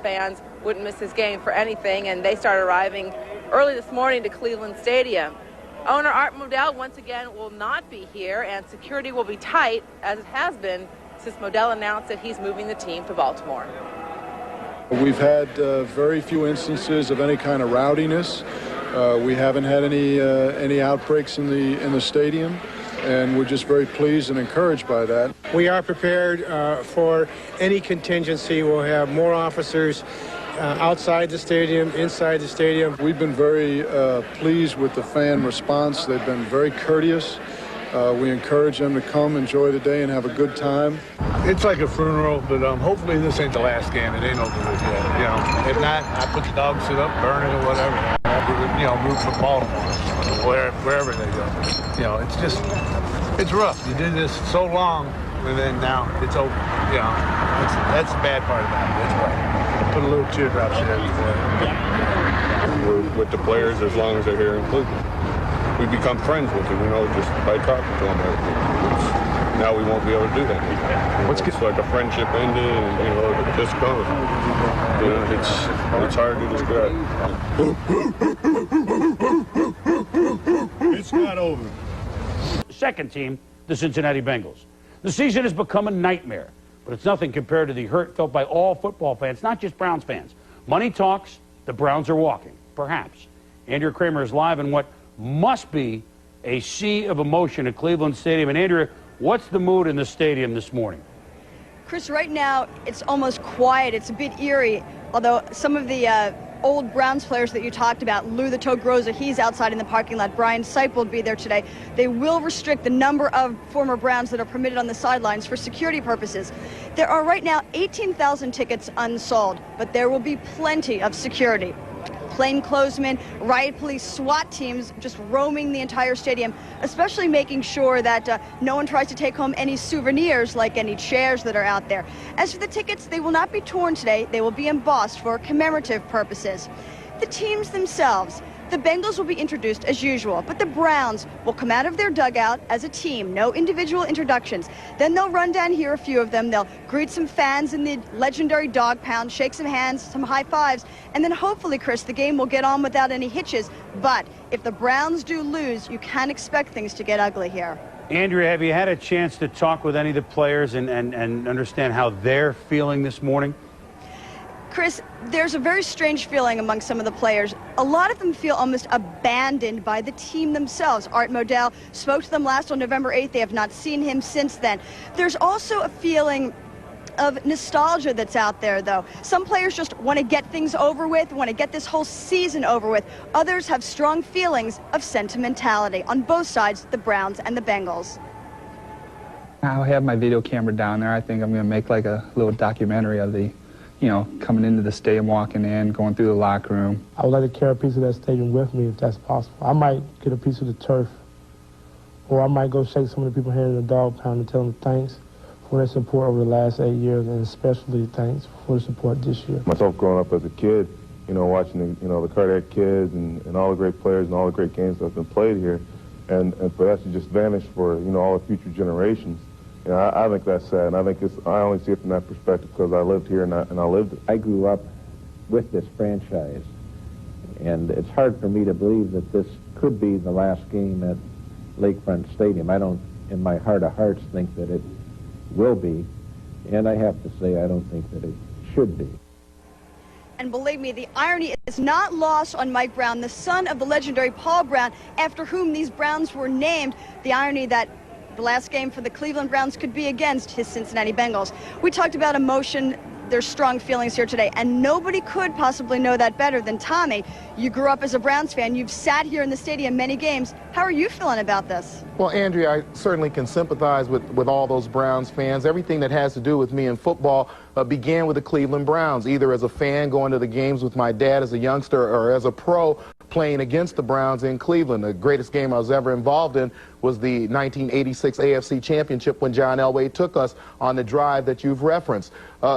fans wouldn't miss this game for anything, and they started arriving early this morning to Cleveland Stadium. Owner Art Modell once again will not be here, and security will be tight, as it has been since Modell announced that he's moving the team to Baltimore. We've had very few instances of any kind of rowdiness. We haven't had any outbreaks in the stadium, and we're just very pleased and encouraged by that. We are prepared for any contingency. We'll have more officers outside the stadium, inside the stadium. We've been very pleased with the fan response. They've been very courteous. We encourage them to come, enjoy the day, and have a good time. It's like a funeral, but hopefully this ain't the last game. It ain't over with yet. You know, if not, I put the dog shit up, burn it or whatever. You know, root for Baltimore, wherever they go. You know, it's rough. You did this so long, and then now it's over. You know, that's the bad part about it. That's right. Put a little teardrop shit everywhere. We're with the players as long as they're here in Cleveland. We become friends with them, you know, just by talking to them. Now we won't be able to do that. It's like a friendship ended, and, you know, it just goes. You know, it's hard to describe. It's not over. Second team, the Cincinnati Bengals. The season has become a nightmare, but it's nothing compared to the hurt felt by all football fans, not just Browns fans. Money talks, the Browns are walking, perhaps. Andrea Kramer is live in what must be a sea of emotion at Cleveland Stadium. And Andrea, what's the mood in the stadium this morning? Chris, right now it's almost quiet. It's a bit eerie, although some of the old Browns players that you talked about, Lou the Toe Groza, he's outside in the parking lot. Brian Sipe will be there today. They will restrict the number of former Browns that are permitted on the sidelines for security purposes. There are right now 18,000 tickets unsold, but there will be plenty of security. Plainclothesmen, riot police, SWAT teams just roaming the entire stadium, especially making sure that no one tries to take home any souvenirs like any chairs that are out there. As for the tickets, they will not be torn today. They will be embossed for commemorative purposes. The teams themselves, the Bengals will be introduced as usual, but the Browns will come out of their dugout as a team, no individual introductions. Then they'll run down here, a few of them. They'll greet some fans in the legendary dog pound, shake some hands, some high fives, and then hopefully, Chris, the game will get on without any hitches. But if the Browns do lose, you can expect things to get ugly here. Andrea, have you had a chance to talk with any of the players and understand how they're feeling this morning? Chris, there's a very strange feeling among some of the players. A lot of them feel almost abandoned by the team themselves. Art Modell spoke to them last on November 8th. They have not seen him since then. There's also a feeling of nostalgia that's out there, though. Some players just want to get things over with, want to get this whole season over with. Others have strong feelings of sentimentality on both sides, the Browns and the Bengals. I'll have my video camera down there. I think I'm going to make like a little documentary of the, you know, coming into the stadium, walking in, going through the locker room. I would like to carry a piece of that stadium with me if that's possible. I might get a piece of the turf, or I might go shake some of the people here in the dog pound and tell them thanks for their support over the last 8 years, and especially thanks for the support this year. Myself growing up as a kid, you know, watching the cardiac kids and all the great players and all the great games that have been played here, and for that to just vanish for, you know, all the future generations. You know, I think that's sad, and I think I only see it from that perspective because I lived here and I lived it. I grew up with this franchise, and it's hard for me to believe that this could be the last game at Lakefront Stadium. I don't, in my heart of hearts, think that it will be, and I have to say I don't think that it should be. And believe me, the irony is not lost on Mike Brown, the son of the legendary Paul Brown, after whom these Browns were named. The irony that the last game for the Cleveland Browns could be against his Cincinnati Bengals. We talked about emotion. There's strong feelings here today, and nobody could possibly know that better than Tommy. You grew up as a Browns fan. You've sat here in the stadium many games. How are you feeling about this? Well, Andrea, I certainly can sympathize with all those Browns fans. Everything that has to do with me in football began with the Cleveland Browns, either as a fan going to the games with my dad as a youngster or as a pro playing against the Browns in Cleveland. The greatest game I was ever involved in was the 1986 AFC Championship when John Elway took us on the drive that you've referenced.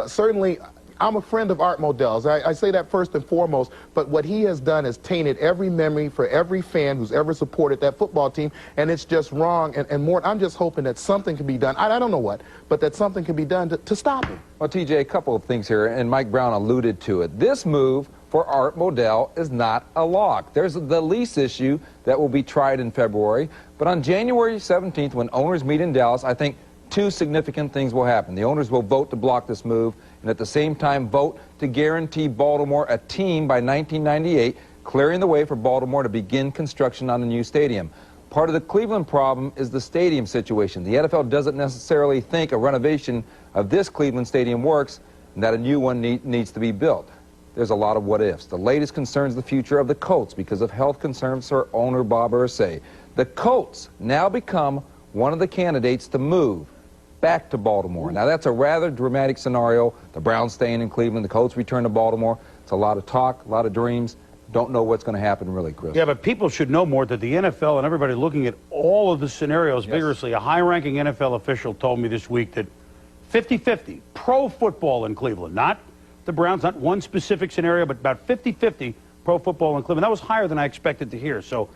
Certainly, I'm a friend of Art Modell's. I say that first and foremost, but what he has done is tainted every memory for every fan who's ever supported that football team, and it's just wrong. And Mort, I'm just hoping that something can be done. I don't know what, but that something can be done to stop him. Well, TJ, a couple of things here, and Mike Brown alluded to it. This move for Art Modell is not a lock. There's the lease issue that will be tried in February, but on January 17th, when owners meet in Dallas, I think two significant things will happen. The owners will vote to block this move, and at the same time vote to guarantee Baltimore a team by 1998, clearing the way for Baltimore to begin construction on a new stadium. Part of the Cleveland problem is the stadium situation. The NFL doesn't necessarily think a renovation of this Cleveland stadium works and that a new one needs to be built. There's a lot of what-ifs. The latest concerns the future of the Colts because of health concerns for owner Bob Irsay. The Colts now become one of the candidates to move back to Baltimore. Now, that's a rather dramatic scenario. The Browns staying in Cleveland, the Colts return to Baltimore. It's a lot of talk, a lot of dreams. Don't know what's going to happen, really, Chris. Yeah, but people should know more that the NFL and everybody looking at all of the scenarios vigorously. A high-ranking NFL official told me this week that 50-50 pro football in Cleveland, not the Browns, not one specific scenario, but about 50-50 pro football in Cleveland. That was higher than I expected to hear. So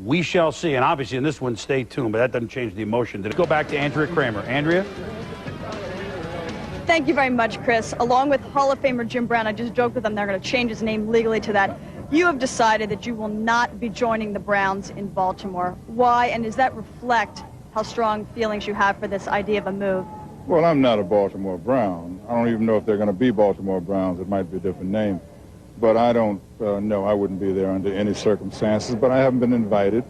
we shall see. And obviously in this one, stay tuned, but that doesn't change the emotion. Let's go back to Andrea Kramer. Andrea? Thank you very much, Chris. Along with Hall of Famer Jim Brown, I just joked with them they're going to change his name legally to that. You have decided that you will not be joining the Browns in Baltimore. Why, and does that reflect how strong feelings you have for this idea of a move? Well, I'm not a Baltimore Brown. I don't even know if they're going to be Baltimore Browns. It might be a different name. But I don't know. I wouldn't be there under any circumstances. But I haven't been invited.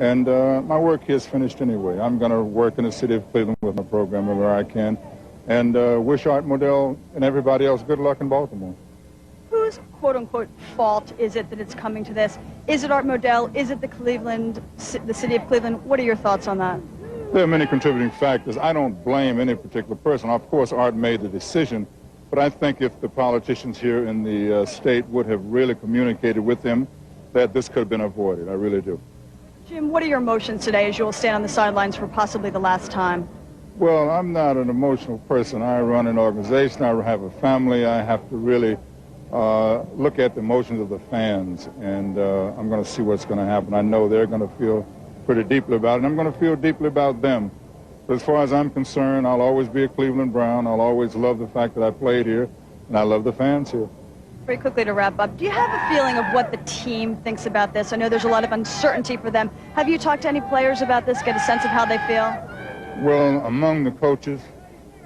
And my work here is finished anyway. I'm going to work in the city of Cleveland with my program where I can. And wish Art Modell and everybody else good luck in Baltimore. Whose quote-unquote fault is it that it's coming to this? Is it Art Modell? Is it the city of Cleveland? What are your thoughts on that? There are many contributing factors. I don't blame any particular person. Of course, Art made the decision, but I think if the politicians here in the state would have really communicated with him, that this could have been avoided. I really do. Jim, what are your emotions today as you will stand on the sidelines for possibly the last time? Well, I'm not an emotional person. I run an organization. I have a family. I have to really look at the emotions of the fans, and I'm going to see what's going to happen. I know they're going to feel pretty deeply about it, and I'm going to feel deeply about them. But as far as I'm concerned, I'll always be a Cleveland Brown. I'll always love the fact that I played here, and I love the fans here. Very quickly to wrap up, do you have a feeling of what the team thinks about this? I know there's a lot of uncertainty for them. Have you talked to any players about this, get a sense of how they feel? Well, among the coaches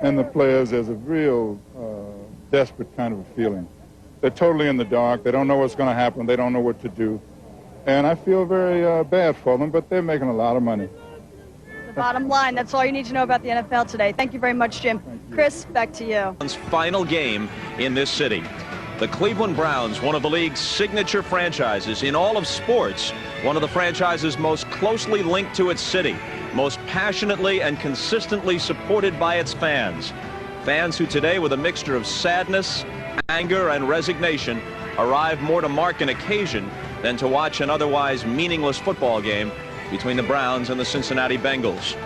and the players, there's a real desperate kind of a feeling. They're totally in the dark. They don't know what's going to happen. They don't know what to do. And I feel very bad for them, but they're making a lot of money. The bottom line, that's all you need to know about the NFL today. Thank you very much, Jim. Chris, back to you. Final game in this city. The Cleveland Browns, one of the league's signature franchises in all of sports, one of the franchises most closely linked to its city, most passionately and consistently supported by its fans. Fans who today, with a mixture of sadness, anger, and resignation, arrive more to mark an occasion than to watch an otherwise meaningless football game between the Browns and the Cincinnati Bengals.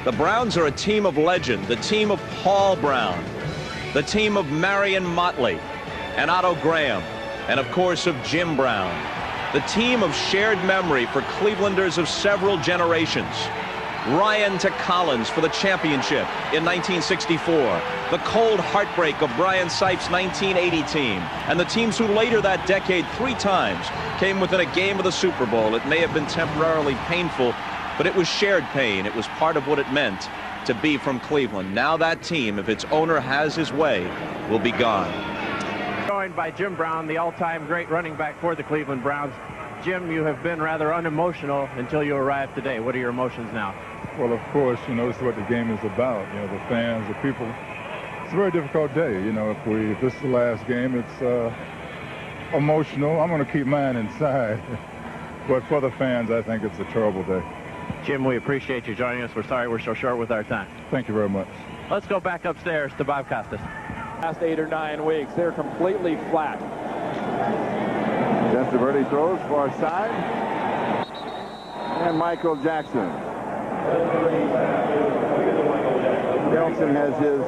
The Browns are a team of legend, the team of Paul Brown, the team of Marion Motley and Otto Graham, and of course of Jim Brown. The team of shared memory for Clevelanders of several generations. Ryan to Collins for the championship in 1964. The cold heartbreak of Brian Sipes' 1980 team. And the teams who later that decade 3 times came within a game of the Super Bowl. It may have been temporarily painful, but it was shared pain. It was part of what it meant to be from Cleveland. Now that team, if its owner has his way, will be gone. Joined by Jim Brown, the all-time great running back for the Cleveland Browns. Jim, you have been rather unemotional until you arrived today. What are your emotions now? Well, of course, you know, this is what the game is about. You know, the fans, the people. It's a very difficult day. You know, if this is the last game, it's emotional. I'm going to keep mine inside. But for the fans, I think it's a terrible day. Jim, we appreciate you joining us. We're sorry we're so short with our time. Thank you very much. Let's go back upstairs to Bob Costas. Last 8 or 9 weeks, they're completely flat. Testaverde throws far side. And Michael Jackson. Nelson has his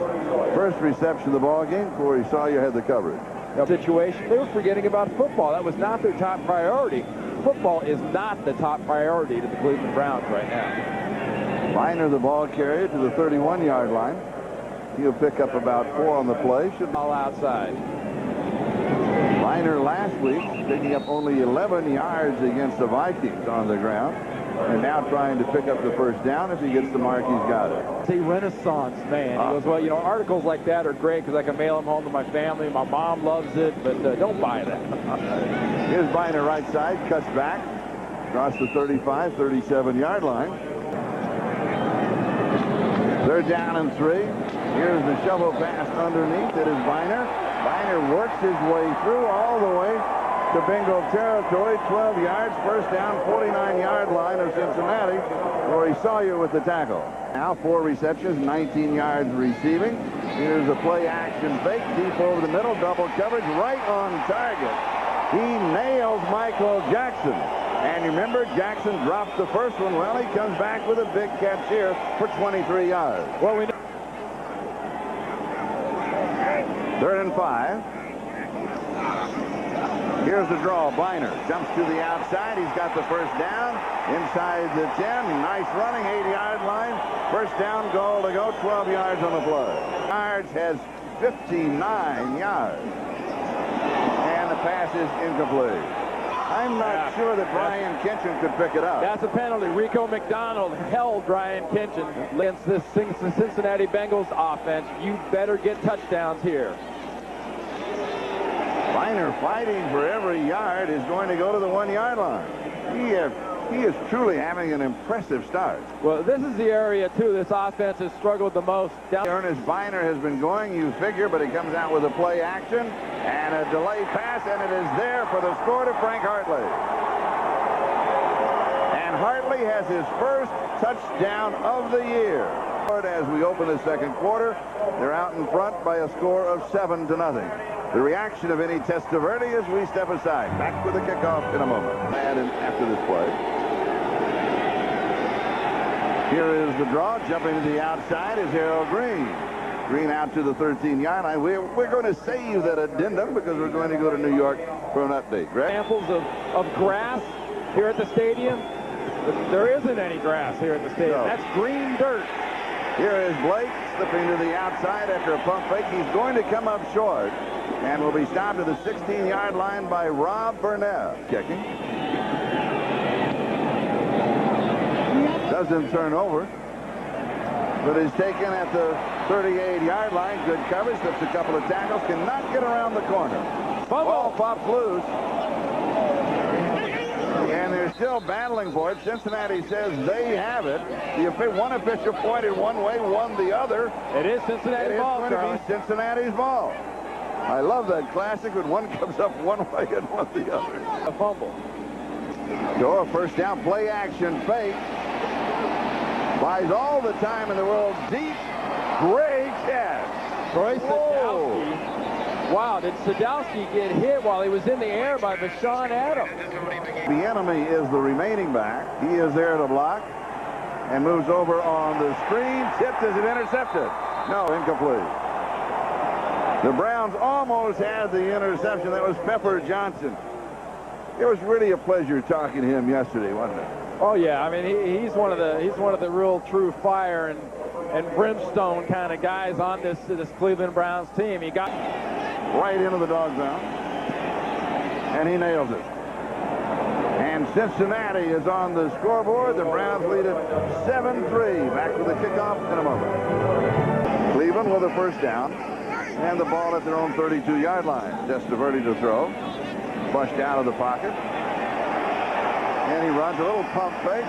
first reception of the ball game. Corey Sawyer had the coverage. Situation. They were forgetting about football. That was not their top priority. Football is not the top priority to the Cleveland Browns right now. Minor, the ball carrier, to the 31-yard line. He'll pick up about 4 on the play. Should all outside. Minor last week picking up only 11 yards against the Vikings on the ground, and now trying to pick up the first down. If he gets the mark, he's got it. He's a Renaissance man. He goes, well, you know, articles like that are great because I can mail them home to my family. My mom loves it, but don't buy that. Here's Minor right side, cuts back, across the 35, 37-yard line. 3rd down and 3. Here's the shovel pass underneath. It is Minor. Minor works his way through all the way to Bengal territory, 12 yards, first down, 49-yard line of Cincinnati. Corey Sawyer with the tackle. Now 4 receptions, 19 yards receiving. Here's a play action fake, deep over the middle, double coverage, right on target. He nails Michael Jackson. And remember, Jackson dropped the first one. Well, he comes back with a big catch here for 23 yards. Well, we know. 3rd and 5. Here's the draw. Biner jumps to the outside. He's got the first down inside the 10. Nice running, 80-yard line. First down, goal to go. 12 yards on the play. Yards has 59 yards. And the pass is incomplete. I'm not sure that Brian Kitchen could pick it up. That's a penalty. Rico McDonald held Brian Kitchen against this Cincinnati Bengals offense. You better get touchdowns here. Biner fighting for every yard is going to go to the 1-yard line. He is truly having an impressive start. Well, this is the area, too, this offense has struggled the most. Ernest Biner has been going, you figure, but he comes out with a play action and a delay pass, and it is there for the score to Frank Hartley. And Hartley has his first touchdown of the year. As we open the second quarter, they're out in front by a score of 7-0. The reaction of Vinny Testaverde as we step aside. Back with the kickoff in a moment. And after this play. Here is the draw. Jumping to the outside is Harold Green. Green out to the 13-yard line. We're going to save that addendum because we're going to go to New York for an update. Greg? Examples of grass here at the stadium. There isn't any grass here at the stadium. No. That's green dirt. Here is Blake slipping to the outside after a pump fake. He's going to come up short and will be stopped at the 16-yard line by Rob Burnett. Kicking. Doesn't turn over, but is taken at the 38-yard line. Good coverage, slips a couple of tackles, cannot get around the corner. Ball pops loose. And they're still battling for it. Cincinnati says they have it. One official pointed one way, one the other. It is Cincinnati's ball, It's going to be Cincinnati's ball. I love that classic when one comes up one way and one the other. A fumble. So a first down play action fake. Buys all the time in the world. Deep. Great catch. Troy Sadowski. Wow, did Sadowski get hit while he was in the air by Vashon Adams? The enemy is the remaining back. He is there to block and moves over on the screen. Tipped. Is it intercepted? No, incomplete. The Browns almost had the interception. That was Pepper Johnson. It was really a pleasure talking to him yesterday, wasn't it? Oh yeah, I mean he's one of the real true fire and brimstone kind of guys on this Cleveland Browns team. He got right into the dog zone, and he nails it. And Cincinnati is on the scoreboard. The Browns lead it 7-3. Back with the kickoff in a moment. Cleveland with a first down, and the ball at their own 32-yard line. Testaverde to throw, flushed out of the pocket. And he runs a little pump fake.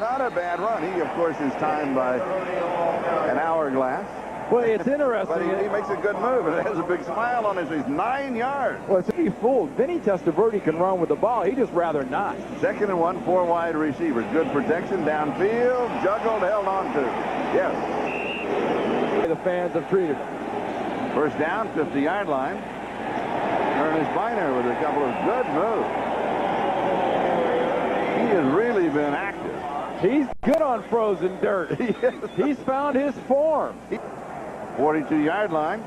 Not a bad run. He, of course, is timed by an hourglass. Well, it's interesting. But he makes a good move, and has a big smile on his face. 9 yards. Well, to be fooled, Vinny Testaverde can run with the ball. He'd just rather not. 2nd and 1, 4 wide receivers. Good protection downfield. Juggled, held on to. Yes. The fans have treated him. First down, 50-yard line. Ernest Biner with a couple of good moves. He has really been active. He's good on frozen dirt. He's found his form. 42-yard line.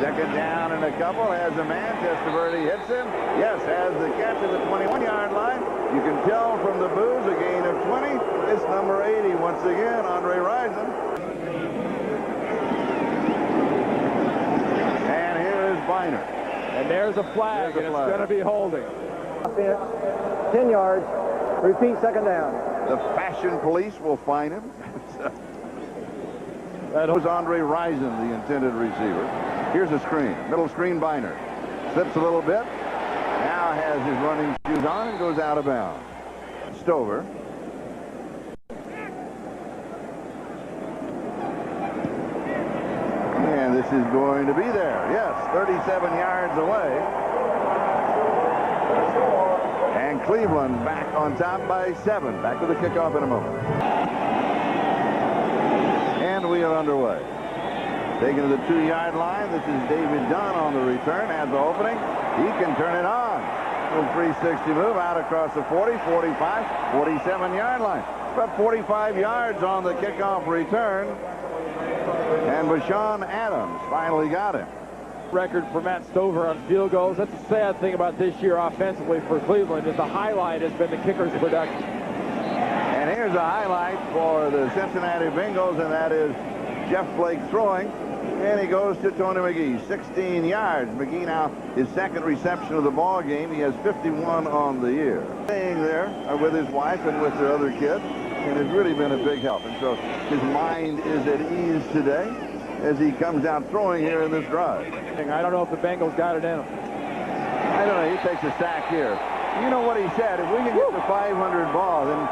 Second down and a couple. Has a man. Testaverde hits him. Yes, has the catch at the 21-yard line. You can tell from the boos a gain of 20. It's number 80 once again, Andre Rison. And here is Biner. And there's a flag, and it's going to be holding. 10 yards. Repeat, second down. The Fashion Police will fine him. That was Andre Rison, the intended receiver. Here's a screen. Middle screen, Biner. Slips a little bit. Now has his running shoes on and goes out of bounds. Stover. And this is going to be there. Yes, 37 yards away. And Cleveland back on top by 7. Back to the kickoff in a moment. And we are underway. Taken to the 2-yard line. This is David Dunn on the return. Has the opening. He can turn it on. Little 360 move out across the 40, 45, 47-yard line. About 45 yards on the kickoff return. And Bashawn Adams finally got him. Record for Matt Stover on field goals. That's the sad thing about this year offensively for Cleveland is the highlight has been the kicker's production. And here's a highlight for the Cincinnati Bengals, and that is Jeff Blake throwing. And he goes to Tony McGee, 16 yards. McGee now his second reception of the ball game. He has 51 on the year. Staying there with his wife and with their other kid, and has really been a big help. And so his mind is at ease today as he comes out throwing here in this drive. I don't know if the Bengals got it in him. I don't know. He takes a sack here. You know what he said? If we can get to 500 balls, then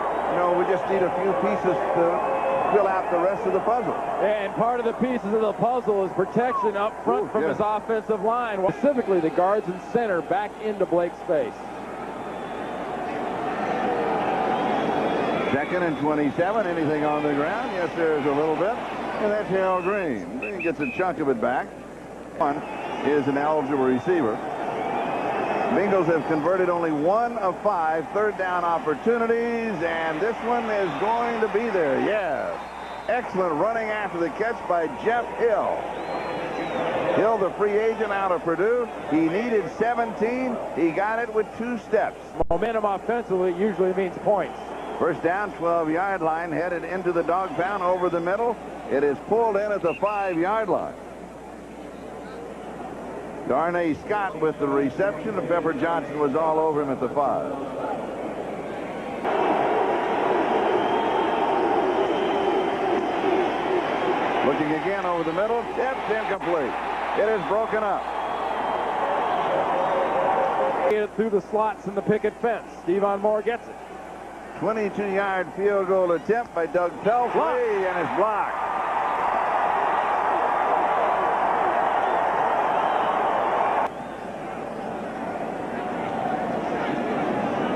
we just need a few pieces to fill out the rest of the puzzle. And part of the pieces of the puzzle is protection up front from his offensive line. Specifically, the guards and center back into Blake's face. Second and 27. Anything on the ground? Yes, there's a little bit. And that's Harold Green. He gets a chunk of it back. One is an eligible receiver. Bengals have converted only 1 of 5 third down opportunities, and this one is going to be there. Yes. Excellent running after the catch by Jeff Hill. Hill, the free agent out of Purdue. He needed 17. He got it with 2 steps. Momentum offensively usually means points. First down, 12-yard line, headed into the dog pound over the middle. It is pulled in at the 5-yard line. Darnay Scott with the reception. And Pepper Johnson was all over him at the 5. Looking again over the middle. Tipped incomplete. It is broken up. Get it through the slots in the picket fence. Stephon Moore gets it. 22-yard field goal attempt by Doug Pelfrey, and it's blocked.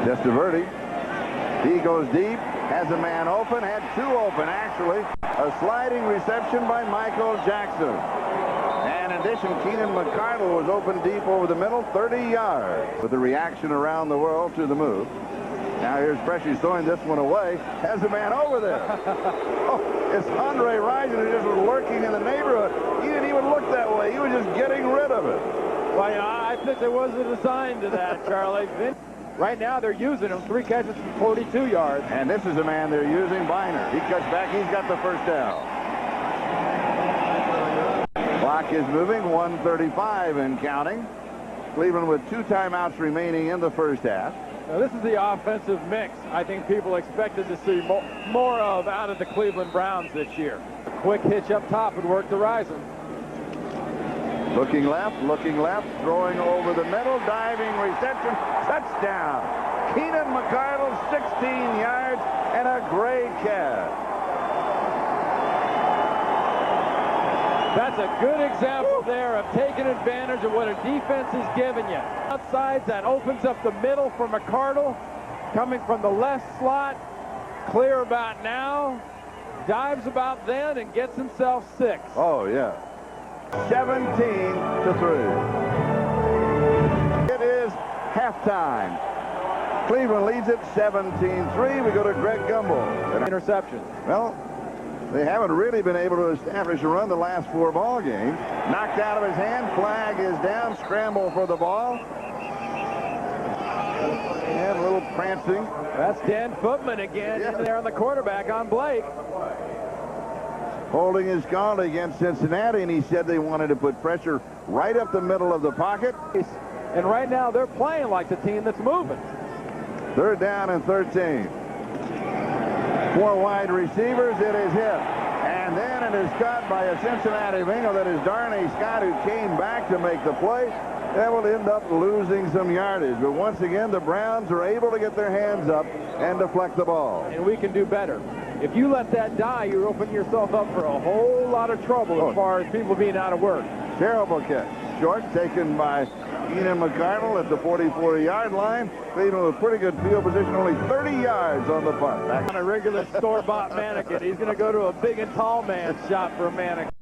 Testaverde. He goes deep, has a man open, had 2 open actually. A sliding reception by Michael Jackson. And in addition, Keenan McCardle was open deep over the middle, 30 yards. With the reaction around the world to the move. Now here's Pressey throwing this one away. Has a man over there. It's Andre Rison who just was lurking in the neighborhood. He didn't even look that way. He was just getting rid of it. Well, I think there was a design to that, Charlie. Right now they're using him. 3 catches for 42 yards. And this is the man they're using, Biner. He cuts back. He's got the first down. Clock is moving. 1:35 and counting. Cleveland with 2 timeouts remaining in the first half. Now, this is the offensive mix I think people expected to see more of out of the Cleveland Browns this year. A quick hitch up top would work the Rison. Looking left, throwing over the middle, diving reception, touchdown. Keenan McCardle, 16 yards, and a great catch. That's a good example there of taking advantage of what a defense is giving you. Outside, that opens up the middle for McCardle, coming from the left slot, clear about now, dives about then, and gets himself 6. Oh, yeah. 17-3. It is halftime. Cleveland leads it 17-3. We go to Greg Gumbel. Interception. Well, they haven't really been able to establish a run the last 4 ball games. Knocked out of his hand. Flag is down. Scramble for the ball. And a little prancing. That's Dan Footman again in there on the quarterback on Blake. Holding is called against Cincinnati, and he said they wanted to put pressure right up the middle of the pocket. And right now they're playing like the team that's moving. 3rd down and 13. 4 wide receivers. It is hit. And then it is caught by a Cincinnati Bengal. That is Darnay Scott, who came back to make the play. That will end up losing some yardage. But once again, the Browns are able to get their hands up and deflect the ball. And we can do better. If you let that die, you're opening yourself up for a whole lot of trouble as far as people being out of work. Terrible catch. Short, taken by Keenan McCardle at the 44-yard line. Cleveland with pretty good field position, only 30 yards on the punt. Back on a regular store-bought mannequin. He's going to go to a big and tall man's shop for a mannequin.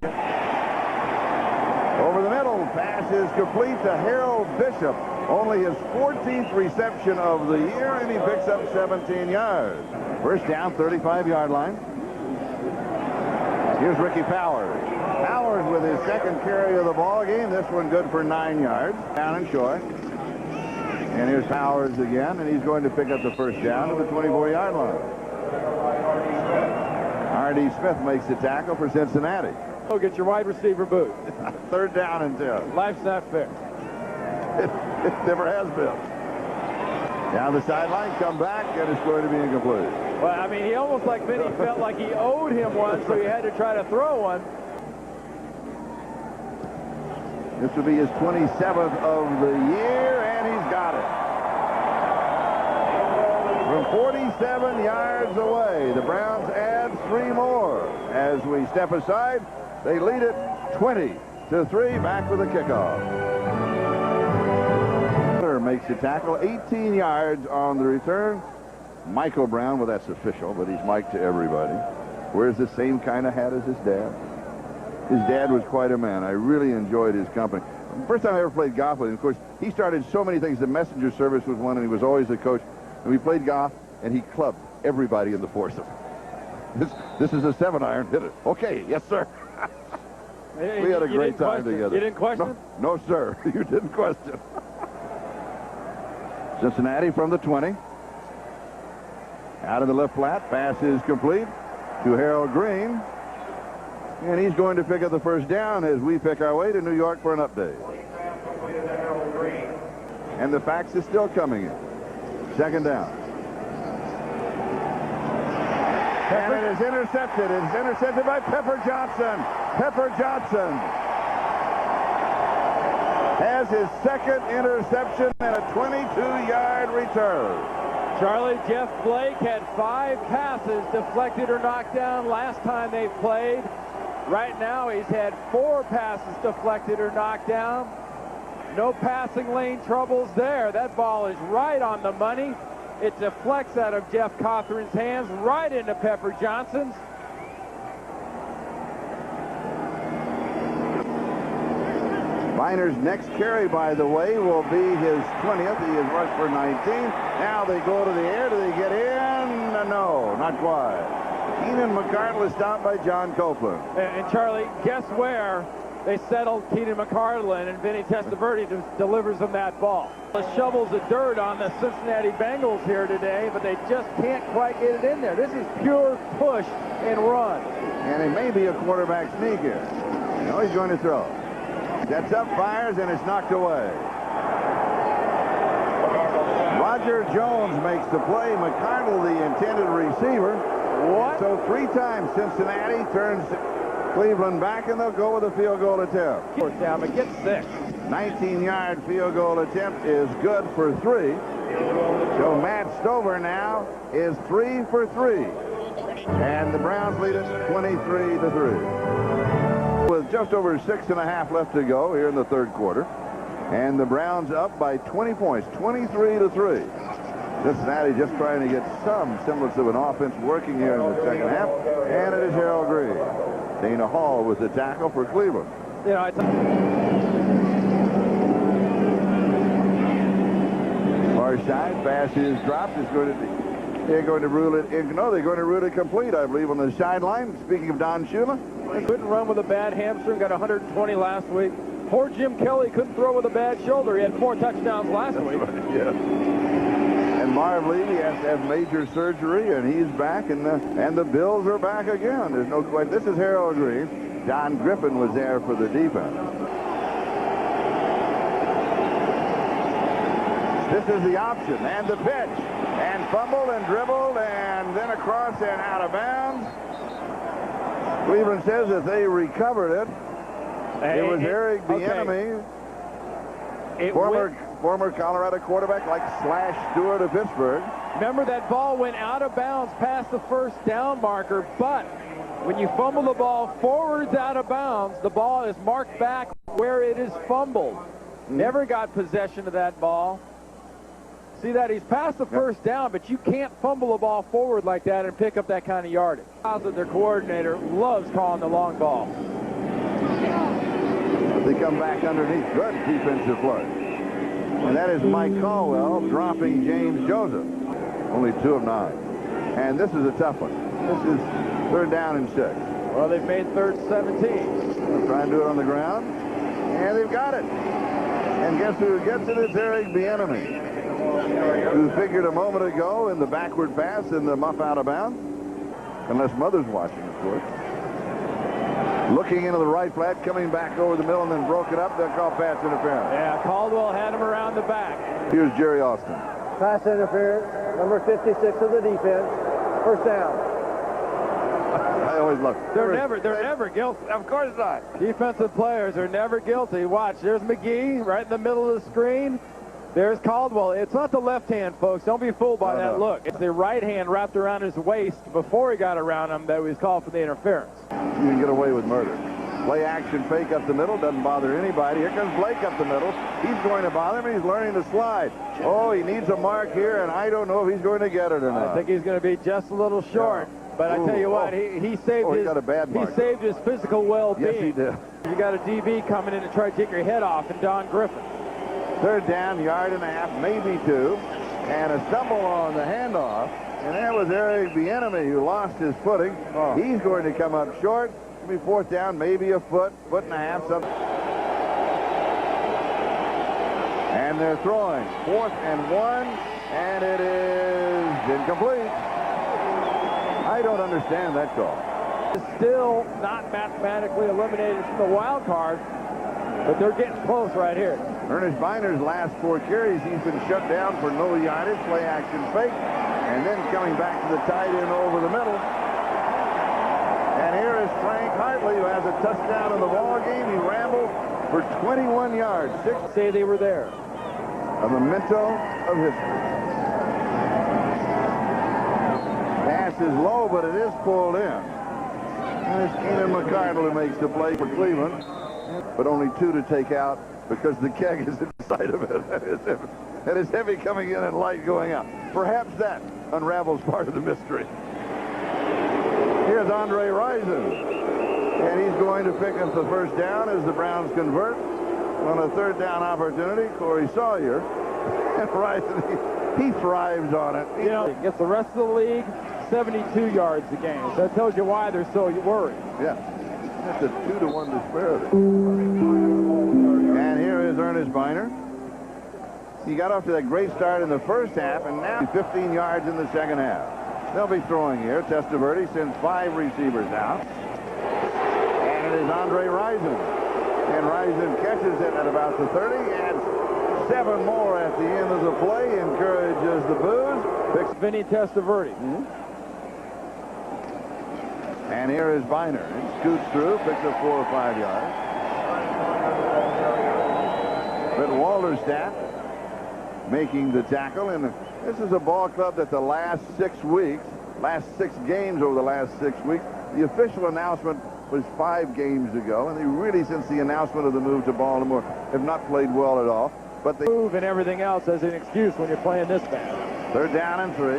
Over the middle, pass is complete to Harold Bishop. Only his 14th reception of the year, and he picks up 17 yards. First down, 35-yard line. Here's Ricky Powers. Powers with his 2nd carry of the ball game. This one good for 9 yards. Down and short. And here's Powers again, and he's going to pick up the first down at the 24-yard line. R.D. Smith makes the tackle for Cincinnati. Oh, get your wide receiver boot. 3rd down and 10. Life's not fair. It never has been. Down the sideline, come back, and it's going to be incomplete. Well, I mean, he almost like Vinny felt like he owed him one, so he had to try to throw one. This will be his 27th of the year, and he's got it. From 47 yards away, the Browns add 3 more. As we step aside, they lead it 20-3, back with a kickoff. Makes the tackle, 18 yards on the return. Michael Brown, well, that's official, but he's Mike to everybody. Wears the same kind of hat as his dad. His dad was quite a man. I really enjoyed his company. First time I ever played golf with him, of course, he started so many things. The messenger service was one, and he was always the coach. And we played golf, and he clubbed everybody in the foursome. This is a 7-iron. Hit it. Okay, yes, sir. We had a great time together. You didn't question? No, sir. You didn't question. Cincinnati from the 20. Out of the left flat. Pass is complete to Harold Green. And he's going to pick up the first down as we pick our way to New York for an update. And the fax is still coming in. 2nd down. And it is intercepted. It's intercepted by Pepper Johnson. Pepper Johnson has his 2nd interception and a 22-yard return. Charlie, Jeff Blake had 5 passes deflected or knocked down last time they played. Right now he's had 4 passes deflected or knocked down. No passing lane troubles there. That ball is right on the money. It deflects out of Jeff Cothran's hands right into Pepper Johnson's. Viner's next carry, by the way, will be his 20th. He has rushed for 19. Now they go to the air. Do they get in? No, not quite. Keenan McCardle is stopped by John Copeland. And Charlie, guess where they settled Keenan McCardle in, and Vinny Testaverde delivers them that ball. The shovels of dirt on the Cincinnati Bengals here today, but they just can't quite get it in there. This is pure push and run. And it may be a quarterback sneak here. No, he's going to throw. Sets up, fires, and it's knocked away. Roger Jones makes the play. McCardle, the intended receiver. What? So 3 times Cincinnati turns Cleveland back, and they'll go with a field goal attempt. Fourth down, but get 6. 19-yard field goal attempt is good for 3. So Matt Stover now is 3 for 3. And the Browns lead it 23-3. With just over 6.5 left to go here in the 3rd quarter. And the Browns up by 20 points, 23-3. Cincinnati just trying to get some semblance of an offense working here in the 2nd half. And it is Harold Green. Dana Hall with the tackle for Cleveland. You know, side. Pass is dropped. They're going to rule it in. No, they're going to rule it complete, I believe, on the sideline. Speaking of Don Shula. He couldn't run with a bad hamstring, got 120 last week. Poor Jim Kelly couldn't throw with a bad shoulder. He had 4 touchdowns last week. Right, yeah. And Marv Levy has to have major surgery, and he's back, and the Bills are back again. There's no question. This is Harold Green. Don Griffin was there for the defense. This is the option, and the pitch, and fumbled and dribbled, and then across and out of bounds. Cleveland says that they recovered it. It was Eric Bieniemy, former Colorado quarterback, like Slash Stewart of Pittsburgh. Remember, that ball went out of bounds past the first down marker, but when you fumble the ball forwards out of bounds, the ball is marked back where it is fumbled. Never got possession of that ball. See that? He's past the first down, but you can't fumble a ball forward like that and pick up that kind of yardage. Their coordinator loves calling the long ball. They come back underneath. Good defensive play. And that is Mike Caldwell dropping James Joseph. Only 2 of 9. And this is a tough one. This is 3rd down and 6. Well, they've made 3rd and 17. They'll try and do it on the ground. And they've got it. And guess who gets it? It's Eric Bieniemy, who figured a moment ago in the backward pass in the muff out of bounds. Unless Mother's watching, of course. Looking into the right flat, coming back over the middle, and then broke it up. They'll call pass interference. Yeah, Caldwell had him around the back. Here's Jerry Austin. Pass interference, number 56 of the defense. 1st down. I always look. They're never guilty. Of course not. Defensive players are never guilty. Watch, there's McGee right in the middle of the screen. There's Caldwell. It's not the left hand, folks. Don't be fooled by that look. It's the right hand wrapped around his waist before he got around him that was called for the interference. You can get away with murder. Play action fake up the middle. Doesn't bother anybody. Here comes Blake up the middle. He's going to bother him. He's learning to slide. Oh, he needs a mark here, and I don't know if he's going to get it or not. I think he's going to be just a little short. Yeah. But I tell you what, he saved his physical well-being. Yes, he did. You got a DB coming in to try to take your head off, and Don Griffin. 3rd down, 1.5 yards, maybe 2, and a stumble on the handoff, and that was Eric Bieniemy who lost his footing. He's going to come up short. It'll be 4th down, maybe a foot, 1.5 foot, something. And they're throwing 4th and 1, and it is incomplete. I don't understand that call. It's still not mathematically eliminated from the wild card, but they're getting close right here. Ernest Biner's last 4 carries, he's been shut down for no yardage, play action fake, and then coming back to the tight end over the middle. And here is Frank Hartley, who has a touchdown in the ball game. He rambled for 21 yards. 6 say they were there. A memento of history. Pass is low, but it is pulled in. And it's Keenan McCardle who makes the play for Cleveland, but only 2 to take out, because the keg is inside of it. That is heavy coming in and light going out. Perhaps that unravels part of the mystery. Here's Andre Rison. And he's going to pick up the 1st down as the Browns convert on a 3rd down opportunity. Corey Sawyer. And Rison, he thrives on it. You know, gets the rest of the league 72 yards a game. So that tells you why they're so worried. Yeah. That's a 2-to-1 disparity. And here is Ernest Biner. He got off to that great start in the 1st half, and now 15 yards in the 2nd half. They'll be throwing here. Testaverde sends 5 receivers out. And it is Andre Rison. And Rison catches it at about the 30, adds 7 more at the end of the play, encourages the boos. Picks Vinny Testaverde. And here is Biner. He scoots through, picks up 4 or 5 yards. But Walderstadt making the tackle. And this is a ball club that the last 6 games over the last 6 weeks, the official announcement was 5 games ago. And they really, since the announcement of the move to Baltimore, have not played well at all. But they move and everything else as an excuse when you're playing this bad. 3rd down and 3.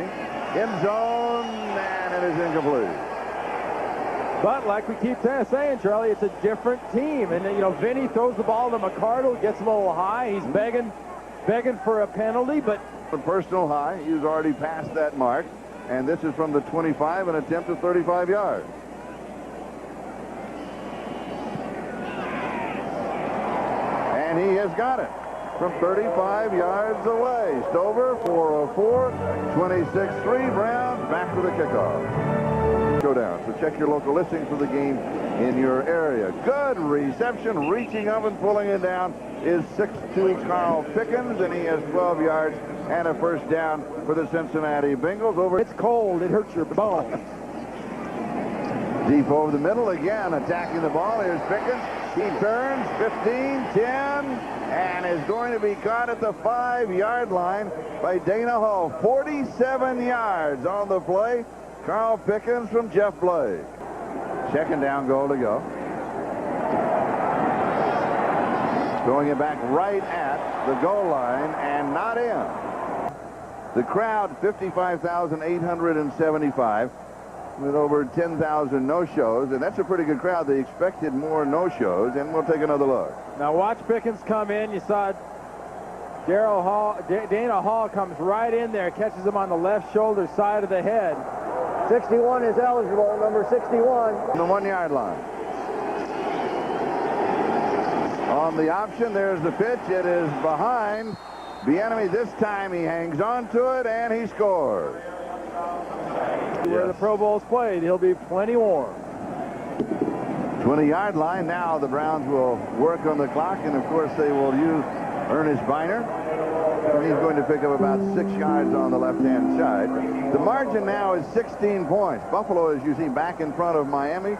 End zone, and it is incomplete. But like we keep saying, Charlie, it's a different team. And, you know, Vinny throws the ball to McCardle, gets a little high. He's begging for a penalty, but The personal high, he's already passed that mark. And this is from the 25, an attempt at 35 yards. And he has got it from 35 yards away. Stover, 404, 26-3. Browns back to the kickoff. Go down. So check your local listings for the game in your area. Good reception, reaching up and pulling it down is 6'2" Carl Pickens, and he has 12 yards and a first down for the Cincinnati Bengals. Over. It's cold. It hurts your bones. Deep over the middle again, attacking the ball. Here's Pickens. He turns 15, 10, and is going to be caught at the 5-yard line by Dana Hall. 47 yards on the play. Carl Pickens from Jeff Blake. Second down, goal to go. Throwing it back right at the goal line and not in. The crowd, 55,875 with over 10,000 no-shows, and that's a pretty good crowd. They expected more no-shows, and we'll take another look. Now watch Pickens come in. You saw Dana Hall comes right in there, catches him on the left shoulder side of the head. 61 is eligible, number 61. On the 1-yard line. On the option, there's the pitch. It is behind Bieniemy. This time he hangs on to it, and he scores. Where the Pro Bowl's played, he'll be plenty warm. 20-yard line. Now the Browns will work on the clock, and of course they will use Ernest Biner. And he's going to pick up about 6 yards on the left-hand side. The margin now is 16 points. Buffalo, as you see, back in front of Miami.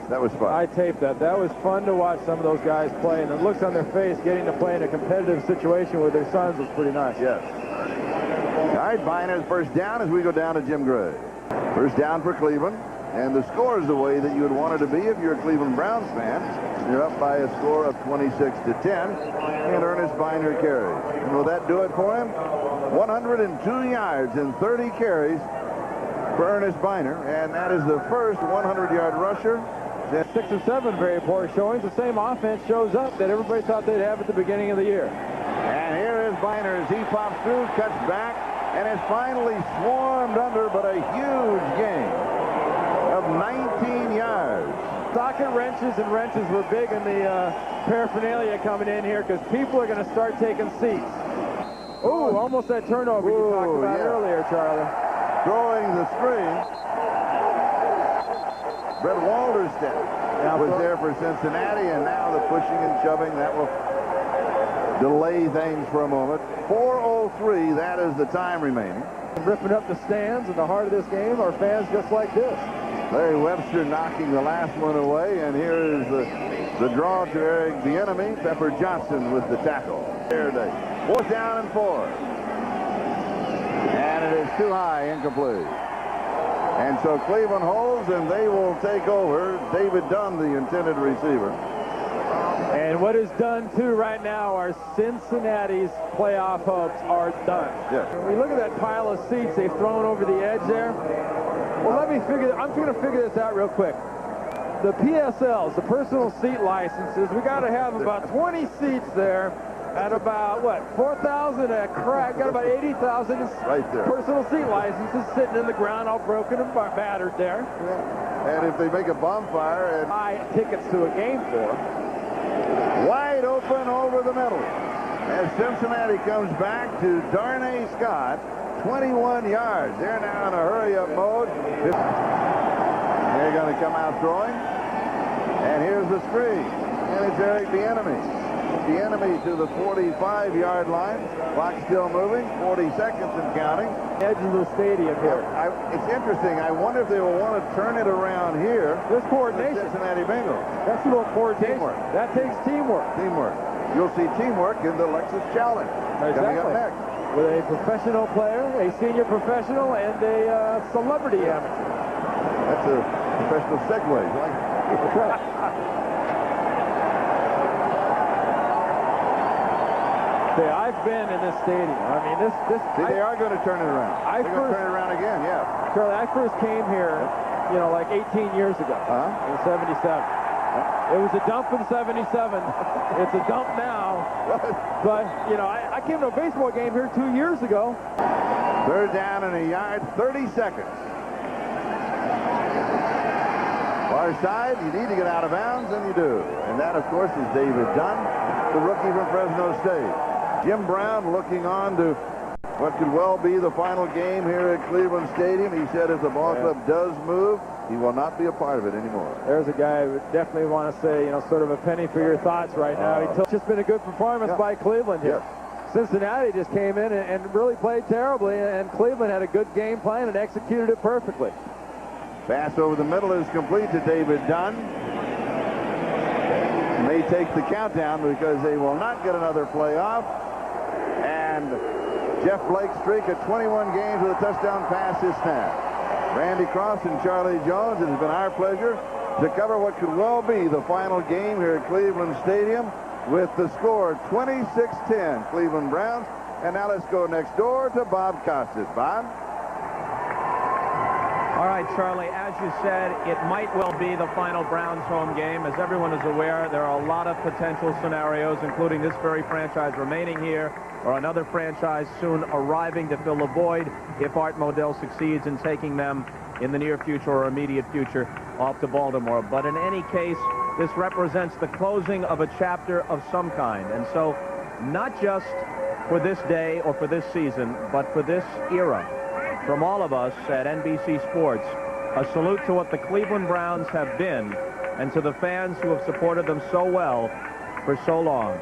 That was fun. I taped that. That was fun to watch some of those guys play, and the looks on their face getting to play in a competitive situation with their sons was pretty nice. Yes. All right, Biner's first down as we go down to Jim Gray. First down for Cleveland, and the score is the way that you would want it to be if you're a Cleveland Browns fan. You're up by a score of 26-10, and Ernest Biner carries. And will that do it for him? 102 yards and 30 carries for Ernest Biner, and that is the first 100-yard rusher. 6 or 7 very poor showings. The same offense shows up that everybody thought they'd have at the beginning of the year. And here is Biner as he pops through, cuts back, and is finally swarmed under, but a huge gain of 19 yards. Socket wrenches and wrenches were big in the paraphernalia coming in here because people are going to start taking seats. Oh, almost that turnover you talked about earlier, Charlie. Throwing the string. Brett Walderstedt was there for Cincinnati, and now the pushing and shoving, that will delay things for a moment. 4:03, that is the time remaining. Ripping up the stands in the heart of this game are fans just like this. Larry Webster knocking the last one away, and here is the draw to Eric Bieniemy. Pepper Johnson with the tackle. There they. 4th down and 4. And it is too high, incomplete. And so Cleveland holds, and they will take over. David Dunn, the intended receiver. And what is done, too, right now are Cincinnati's playoff hopes are done. Yes. When we look at that pile of seats they've thrown over the edge there, well, I'm going to figure this out real quick. The PSLs, the personal seat licenses, we got to have about 20 seats there at about, what, 4,000 a crack, got about 80,000 right there. Personal seat licenses sitting in the ground all broken and battered there. Yeah. And if they make a bonfire and buy tickets to a game for them. Wide open over the middle as Cincinnati comes back to Darnay Scott, 21 yards. They're now in a hurry-up mode. They're going to come out throwing. And here's the screen. And it's Eric Bieniemy. Bieniemy to the 45-yard line. Clock still moving. 40 seconds and counting. Edge of the stadium here. It's interesting. I wonder if they will want to turn it around here. There's coordination. Cincinnati Bengals. That's a little coordination. Teamwork. That takes teamwork. Teamwork. You'll see teamwork in the Lexus Challenge. Exactly. Coming up next. With a professional player, a senior professional, and a celebrity amateur. That's a professional segue. That's right. See, I've been in this stadium. I mean, they are going to turn it around. They're going to turn it around again, yeah. Charlie, I first came here, like 18 years ago, in '77. It was a dump in '77. It's a dump now. But, you know, I came to a baseball game here 2 years ago. Third down and a yard, 30 seconds. Far side, you need to get out of bounds, and you do. And that, of course, is David Dunn, the rookie from Fresno State. Jim Brown looking on to what could well be the final game here at Cleveland Stadium. He said if the ball club does move, he will not be a part of it anymore. There's a guy who definitely want to say, you know, sort of a penny for your thoughts right now. It's just been a good performance by Cleveland here. Cincinnati just came in and really played terribly, and Cleveland had a good game plan and executed it perfectly. Pass over the middle is complete to David Dunn. May take the countdown because they will not get another playoff. And Jeff Blake's streak of 21 games with a touchdown pass is snapped. Randy Cross and Charlie Jones, it has been our pleasure to cover what could well be the final game here at Cleveland Stadium with the score 26-10 Cleveland Browns. And now let's go next door to Bob Costas. Bob? All right, Charlie, as you said, it might well be the final Browns home game. As everyone is aware, there are a lot of potential scenarios, including this very franchise remaining here, or another franchise soon arriving to fill the void if Art Modell succeeds in taking them in the near future or immediate future off to Baltimore. But in any case, this represents the closing of a chapter of some kind. And so, not just for this day or for this season, but for this era, from all of us at NBC Sports, a salute to what the Cleveland Browns have been and to the fans who have supported them so well for so long.